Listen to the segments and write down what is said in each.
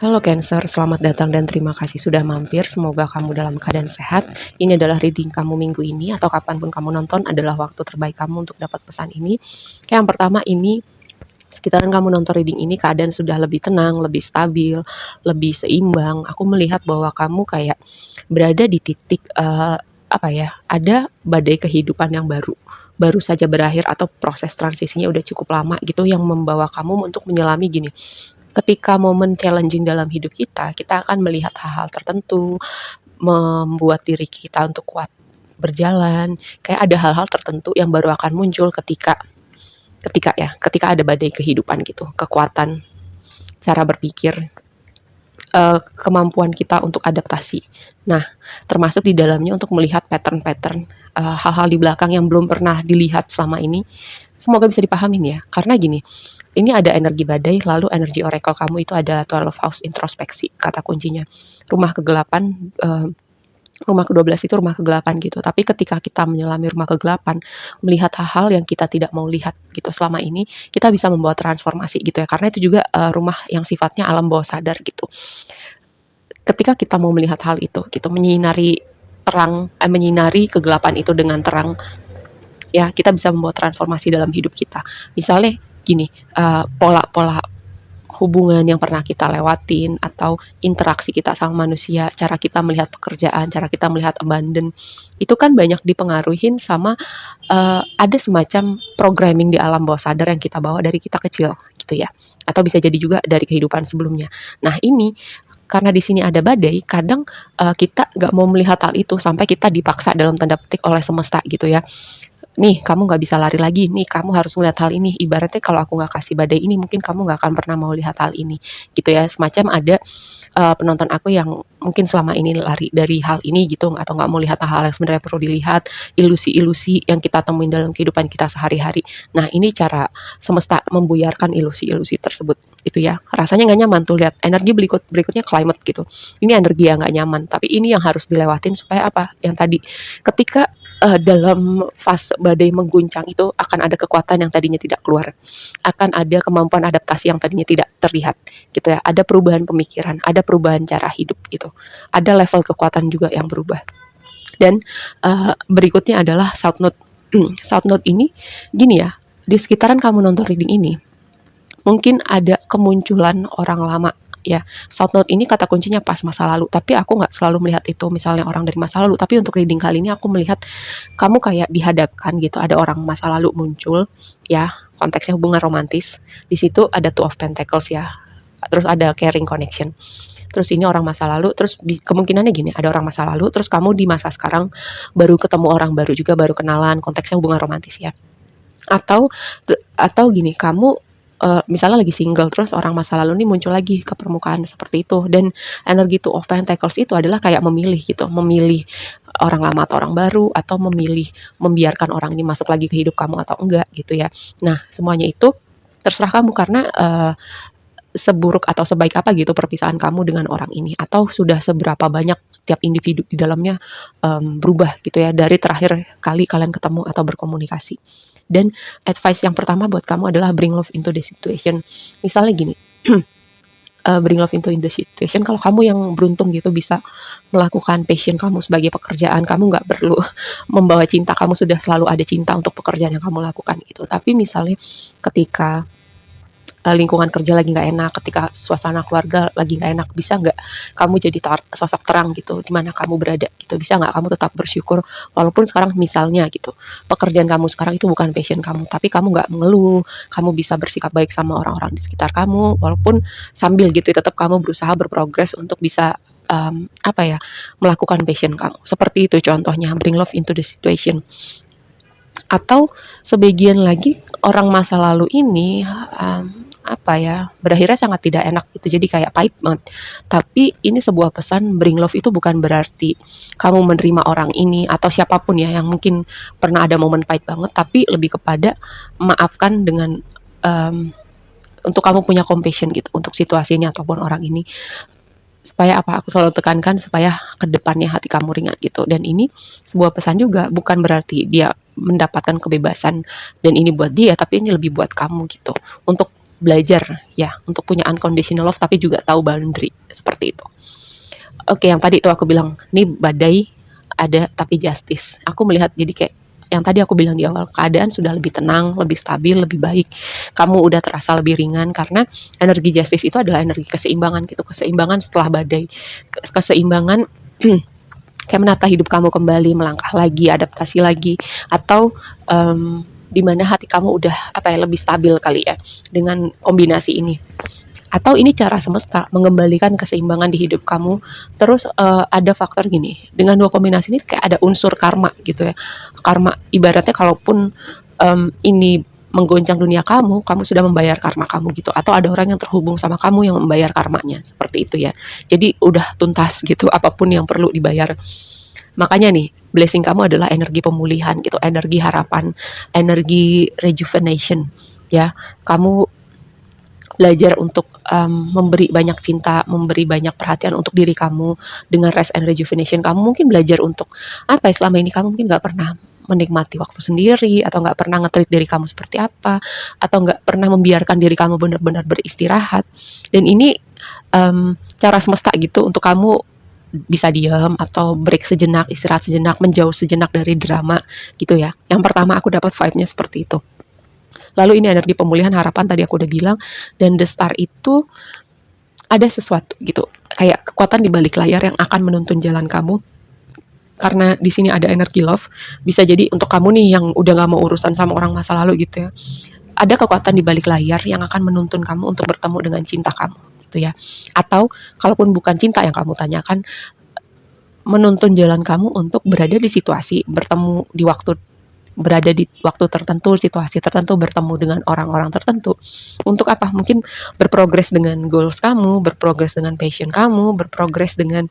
Halo Cancer, selamat datang dan terima kasih sudah mampir. Semoga kamu dalam keadaan sehat. Ini adalah reading kamu minggu ini atau kapanpun kamu nonton adalah waktu terbaik kamu untuk dapat pesan ini. Yang pertama ini, sekitaran kamu nonton reading ini keadaan sudah lebih tenang, lebih stabil, lebih seimbang. Aku melihat bahwa kamu kayak berada di titik ada badai kehidupan yang baru saja berakhir atau proses transisinya udah cukup lama gitu yang membawa kamu untuk menyelami gini. Ketika momen challenging dalam hidup kita, kita akan melihat hal-hal tertentu, membuat diri kita untuk kuat berjalan. Kayak ada hal-hal tertentu yang baru akan muncul ketika ketika ada badai kehidupan gitu. Kekuatan, cara berpikir, kemampuan kita untuk adaptasi. Nah, termasuk di dalamnya untuk melihat pattern-pattern, hal-hal di belakang yang belum pernah dilihat selama ini. Semoga bisa dipahamin ya. Karena gini, ini ada energi badai, lalu energi oracle kamu itu ada 12 house introspeksi, kata kuncinya. Rumah kegelapan, rumah ke-12 itu rumah kegelapan gitu. Tapi ketika kita menyelami rumah kegelapan, melihat hal-hal yang kita tidak mau lihat gitu selama ini, kita bisa membawa transformasi gitu ya. Karena itu juga rumah yang sifatnya alam bawah sadar gitu. Ketika kita mau melihat hal itu gitu, menyinari kegelapan itu dengan terang, ya kita bisa membawa transformasi dalam hidup kita. Misalnya gini, pola-pola hubungan yang pernah kita lewatin atau interaksi kita sama manusia, cara kita melihat pekerjaan, cara kita melihat abandon, itu kan banyak dipengaruhin sama ada semacam programming di alam bawah sadar yang kita bawa dari kita kecil gitu ya. Atau bisa jadi juga dari kehidupan sebelumnya. Nah, ini karena di sini ada badai, kadang kita nggak mau melihat hal itu sampai kita dipaksa dalam tanda petik oleh semesta gitu ya. Nih kamu nggak bisa lari lagi, nih kamu harus melihat hal ini. Ibaratnya kalau aku nggak kasih badai ini, mungkin kamu nggak akan pernah mau lihat hal ini, gitu ya. Semacam ada penonton aku yang mungkin selama ini lari dari hal ini gitu, atau nggak mau lihat hal-hal yang sebenarnya perlu dilihat, ilusi-ilusi yang kita temuin dalam kehidupan kita sehari-hari. Nah ini cara semesta membuyarkan ilusi-ilusi tersebut, itu ya. Rasanya nggak nyaman tuh lihat energi berikutnya climate gitu. Ini energi yang nggak nyaman, tapi ini yang harus dilewatin supaya apa? Yang tadi, ketika dalam fase badai mengguncang itu akan ada kekuatan yang tadinya tidak keluar, akan ada kemampuan adaptasi yang tadinya tidak terlihat, gitu ya. Ada perubahan pemikiran, ada perubahan cara hidup gitu, ada level kekuatan juga yang berubah. Dan berikutnya adalah South Node. South Node ini gini ya, di sekitaran kamu nonton reading ini, mungkin ada kemunculan orang lama ya. South Node ini kata kuncinya pas masa lalu, tapi aku nggak selalu melihat itu misalnya orang dari masa lalu, tapi untuk reading kali ini aku melihat kamu kayak dihadapkan gitu, ada orang masa lalu muncul ya, konteksnya hubungan romantis. Di situ ada Two of Pentacles ya, terus ada caring connection. Terus ini orang masa lalu, terus kemungkinannya gini, ada orang masa lalu, terus kamu di masa sekarang baru ketemu orang baru juga, baru kenalan, konteksnya hubungan romantis ya. Atau gini, kamu misalnya lagi single, terus orang masa lalu nih muncul lagi ke permukaan seperti itu. Dan energi Two of Pentacles itu adalah kayak memilih gitu, memilih orang lama atau orang baru, atau memilih membiarkan orang ini masuk lagi ke hidup kamu atau enggak gitu ya. Nah semuanya itu terserah kamu, karena seburuk atau sebaik apa gitu perpisahan kamu dengan orang ini, atau sudah seberapa banyak tiap individu di dalamnya berubah gitu ya dari terakhir kali kalian ketemu atau berkomunikasi. Dan advice yang pertama buat kamu adalah bring love into the situation. Misalnya gini, bring love into the situation, kalau kamu yang beruntung gitu bisa melakukan passion kamu sebagai pekerjaan, kamu nggak perlu membawa cinta, kamu sudah selalu ada cinta untuk pekerjaan yang kamu lakukan gitu. Tapi misalnya ketika lingkungan kerja lagi nggak enak, ketika suasana keluarga lagi nggak enak, bisa nggak kamu jadi sosok terang gitu di mana kamu berada gitu. Bisa nggak kamu tetap bersyukur walaupun sekarang misalnya gitu pekerjaan kamu sekarang itu bukan passion kamu, tapi kamu nggak mengeluh, kamu bisa bersikap baik sama orang-orang di sekitar kamu, walaupun sambil gitu tetap kamu berusaha berprogres untuk bisa melakukan passion kamu. Seperti itu contohnya, bring love into the situation. Atau sebagian lagi orang masa lalu ini berakhirnya sangat tidak enak gitu, jadi kayak pahit banget. Tapi ini sebuah pesan, bring love itu bukan berarti kamu menerima orang ini atau siapapun ya yang mungkin pernah ada momen pahit banget, tapi lebih kepada maafkan dengan untuk kamu punya compassion gitu untuk situasi ini ataupun orang ini. Supaya aku selalu tekankan supaya kedepannya hati kamu ringan gitu. Dan ini sebuah pesan juga, bukan berarti dia mendapatkan kebebasan dan ini buat dia, tapi ini lebih buat kamu gitu, untuk belajar ya untuk punya unconditional love tapi juga tahu boundary seperti itu. Oke, yang tadi itu aku bilang, nih badai ada tapi justice. Aku melihat jadi kayak yang tadi aku bilang di awal, keadaan sudah lebih tenang, lebih stabil, lebih baik. Kamu udah terasa lebih ringan karena energi justice itu adalah energi keseimbangan gitu, keseimbangan setelah badai. Keseimbangan kayak menata hidup kamu kembali, melangkah lagi, adaptasi lagi, atau di mana hati kamu udah lebih stabil kali ya dengan kombinasi ini. Atau ini cara semesta mengembalikan keseimbangan di hidup kamu. Terus ada faktor gini, dengan dua kombinasi ini kayak ada unsur karma gitu ya. Karma ibaratnya kalaupun ini menggoncang dunia kamu, kamu sudah membayar karma kamu gitu. Atau ada orang yang terhubung sama kamu yang membayar karmanya, seperti itu ya. Jadi udah tuntas gitu, apapun yang perlu dibayar. Makanya nih, blessing kamu adalah energi pemulihan gitu, energi harapan, energi rejuvenation ya. Kamu belajar untuk memberi banyak cinta, memberi banyak perhatian untuk diri kamu dengan rest and rejuvenation. Kamu mungkin belajar untuk selama ini kamu mungkin nggak pernah menikmati waktu sendiri, atau nggak pernah nge-treat diri kamu seperti apa, atau nggak pernah membiarkan diri kamu benar-benar beristirahat. Dan ini cara semesta gitu untuk kamu bisa diam atau break sejenak, istirahat sejenak, menjauh sejenak dari drama gitu ya. Yang pertama aku dapat vibe-nya seperti itu. Lalu ini energi pemulihan harapan tadi aku udah bilang, dan the star itu ada sesuatu gitu, kayak kekuatan di balik layar yang akan menuntun jalan kamu. Karena di sini ada energi love, bisa jadi untuk kamu nih yang udah gak mau urusan sama orang masa lalu gitu ya. Ada kekuatan di balik layar yang akan menuntun kamu untuk bertemu dengan cinta kamu gitu ya. Atau kalaupun bukan cinta yang kamu tanyakan, menuntun jalan kamu untuk berada di situasi, berada di waktu tertentu, situasi tertentu, bertemu dengan orang-orang tertentu. Untuk apa? Mungkin berprogres dengan goals kamu, berprogres dengan passion kamu, berprogres dengan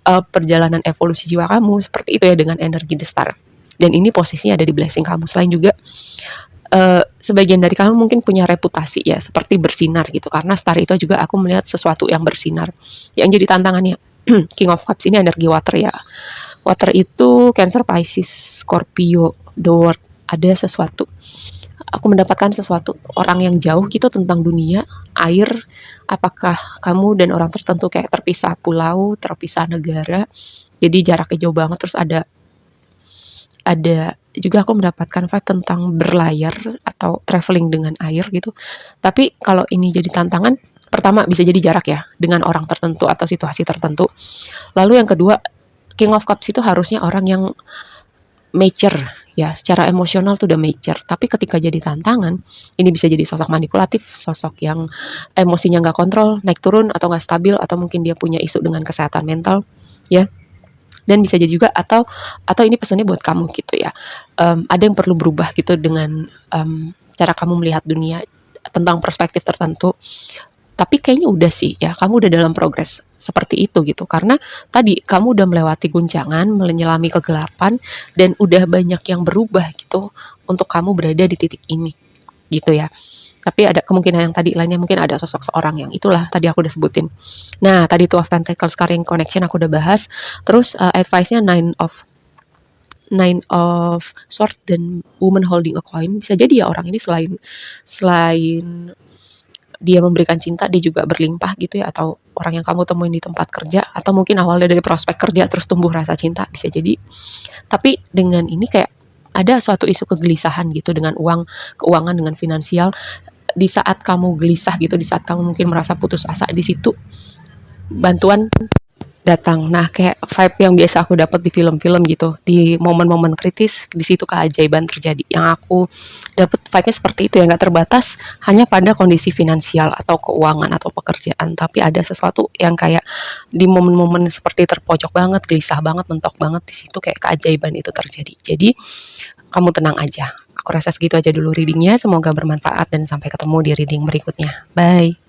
perjalanan evolusi jiwa kamu, seperti itu ya, dengan energi the star. Dan ini posisinya ada di blessing kamu. Selain juga sebagian dari kamu mungkin punya reputasi ya, seperti bersinar gitu, karena star itu juga aku melihat sesuatu yang bersinar. Yang jadi tantangannya King of Cups ini energi water ya. Water itu Cancer, Pisces, Scorpio, the world. Ada sesuatu. Aku mendapatkan sesuatu, orang yang jauh gitu tentang dunia, air. Apakah kamu dan orang tertentu kayak terpisah pulau, terpisah negara, jadi jaraknya jauh banget. Terus ada juga aku mendapatkan vibe tentang berlayar atau traveling dengan air gitu. Tapi kalau ini jadi tantangan, pertama bisa jadi jarak ya, dengan orang tertentu atau situasi tertentu. Lalu yang kedua, King of Cups itu harusnya orang yang mature ya, secara emosional tuh udah mature. Tapi ketika jadi tantangan, ini bisa jadi sosok manipulatif, sosok yang emosinya nggak kontrol, naik turun atau nggak stabil, atau mungkin dia punya isu dengan kesehatan mental ya. Dan bisa jadi juga atau ini pesannya buat kamu gitu ya. Ada yang perlu berubah gitu dengan cara kamu melihat dunia tentang perspektif tertentu. Tapi kayaknya udah sih ya, kamu udah dalam progres seperti itu gitu. Karena tadi kamu udah melewati guncangan, menyelami kegelapan, dan udah banyak yang berubah gitu untuk kamu berada di titik ini gitu ya. Tapi ada kemungkinan yang tadi lainnya, mungkin ada sosok seorang yang itulah tadi aku udah sebutin. Nah, tadi Two of Pentacles, Carrying Connection aku udah bahas. Terus advice-nya Nine of Swords dan Woman Holding a Coin. Bisa jadi ya orang ini selain dia memberikan cinta, dia juga berlimpah gitu ya, atau orang yang kamu temuin di tempat kerja, atau mungkin awalnya dari prospek kerja terus tumbuh rasa cinta, bisa jadi. Tapi dengan ini kayak ada suatu isu kegelisahan gitu dengan keuangan, dengan finansial. Di saat kamu gelisah gitu, di saat kamu mungkin merasa putus asa, di situ bantuan datang. Nah, kayak vibe yang biasa aku dapat di film-film gitu, di momen-momen kritis, di situ keajaiban terjadi. Yang aku dapat vibe-nya seperti itu ya, nggak terbatas hanya pada kondisi finansial atau keuangan atau pekerjaan, tapi ada sesuatu yang kayak di momen-momen seperti terpojok banget, gelisah banget, mentok banget, di situ kayak keajaiban itu terjadi. Jadi kamu tenang aja. Aku rasa segitu aja dulu readingnya, semoga bermanfaat dan sampai ketemu di reading berikutnya. Bye.